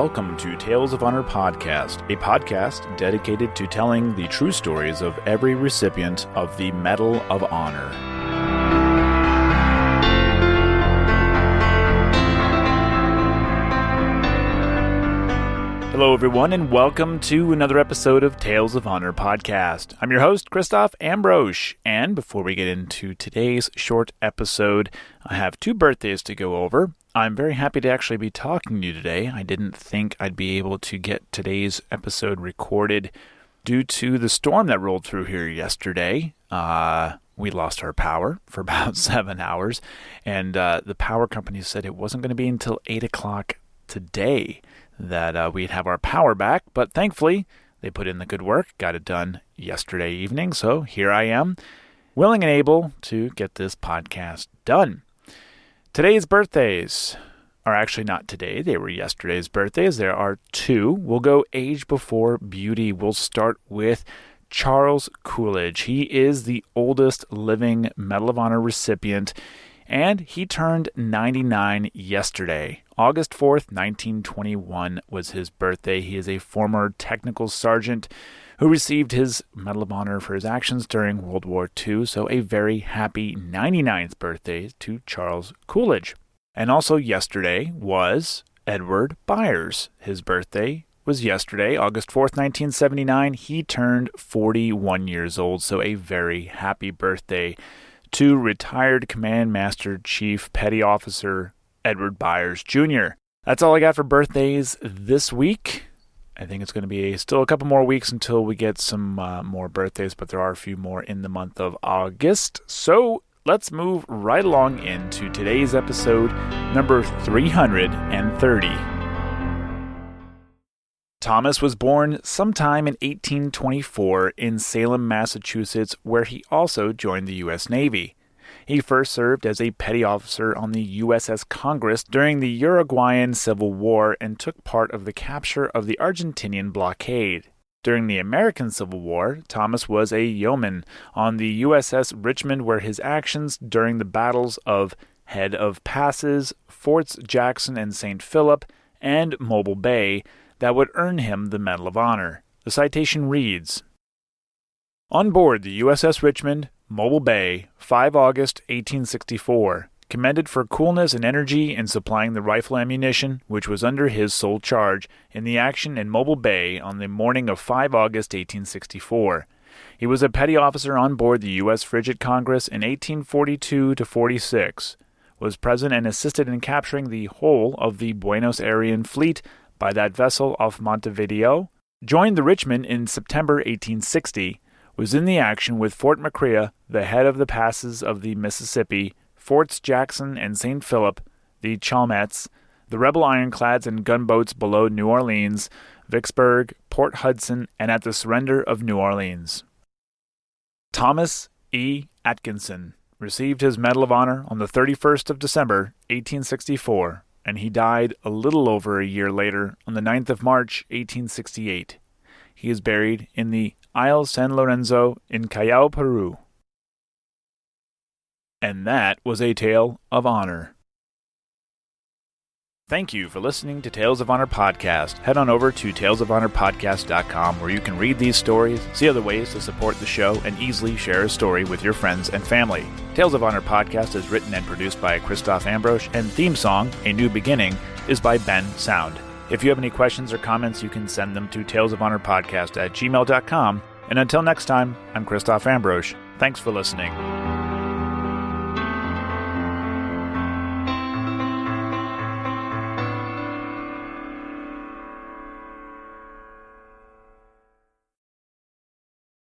welcome to Tales of Honor Podcast, a podcast dedicated to telling the true stories of every recipient of the Medal of Honor. Hello, everyone, and welcome to another episode of Tales of Honor Podcast. I'm your host, Christoph Ambrosch, and before we get into today's short episode, I have two birthdays to go over. I'm very happy to actually be talking to you today. I didn't think I'd be able to get today's episode recorded due to the storm that rolled through here yesterday. We lost our power for about 7 hours, and the power company said it wasn't going to be until 8 o'clock today that we'd have our power back, but thankfully they put in the good work, got it done yesterday evening, so here I am, willing and able to get this podcast done. Today's birthdays are actually not today, they were yesterday's birthdays. There are two. We'll go age before beauty. We'll start with Charles Coolidge. He is the oldest living Medal of Honor recipient, and he turned 99 yesterday. August 4th, 1921 was his birthday. He is a former technical sergeant who received his Medal of Honor for his actions during World War II. So a very happy 99th birthday to Charles Coolidge. And also yesterday was Edward Byers. His birthday was yesterday, August 4th, 1979. He turned 41 years old. So a very happy birthday to retired Command Master Chief Petty Officer Edward Byers Jr. That's all I got for birthdays this week. I think it's going to be still a couple more weeks until we get some more birthdays, but there are a few more in the month of August. So let's move right along into today's episode, number 330. Thomas was born sometime in 1824 in Salem, Massachusetts, where he also joined the U.S. Navy. He first served as a petty officer on the USS Congress during the Uruguayan Civil War and took part of the capture of the Argentinian blockade. During the American Civil War, Thomas was a yeoman on the USS Richmond, where his actions during the battles of Head of Passes, Forts Jackson and St. Philip, and Mobile Bay that would earn him the Medal of Honor. The citation reads, "On board the USS Richmond, Mobile Bay, 5 August 1864, commended for coolness and energy in supplying the rifle ammunition, which was under his sole charge, in the action in Mobile Bay on the morning of 5 August 1864. He was a petty officer on board the U.S. Frigate Congress in 1842-46, was present and assisted in capturing the whole of the Buenos Aires fleet by that vessel off Montevideo, joined the Richmond in September 1860, was in the action with Fort McCrea, the head of the passes of the Mississippi, Forts Jackson and St. Philip, the Chalmettes, the rebel ironclads and gunboats below New Orleans, Vicksburg, Port Hudson, and at the surrender of New Orleans." Thomas E Atkinson received his Medal of Honor on the 31st of December, 1864, and he died a little over a year later on the 9th of March, 1868. He is buried in the Isle San Lorenzo in Callao, Peru. And that was a Tale of Honor. Thank you for listening to Tales of Honor Podcast. Head on over to talesofhonorpodcast.com, where you can read these stories, see other ways to support the show, and easily share a story with your friends and family. Tales of Honor Podcast is written and produced by Christoph Ambrosch, and theme song, A New Beginning, is by Ben Sound. If you have any questions or comments, you can send them to talesofhonorpodcast@gmail.com. And until next time, I'm Christoph Ambrosch. Thanks for listening.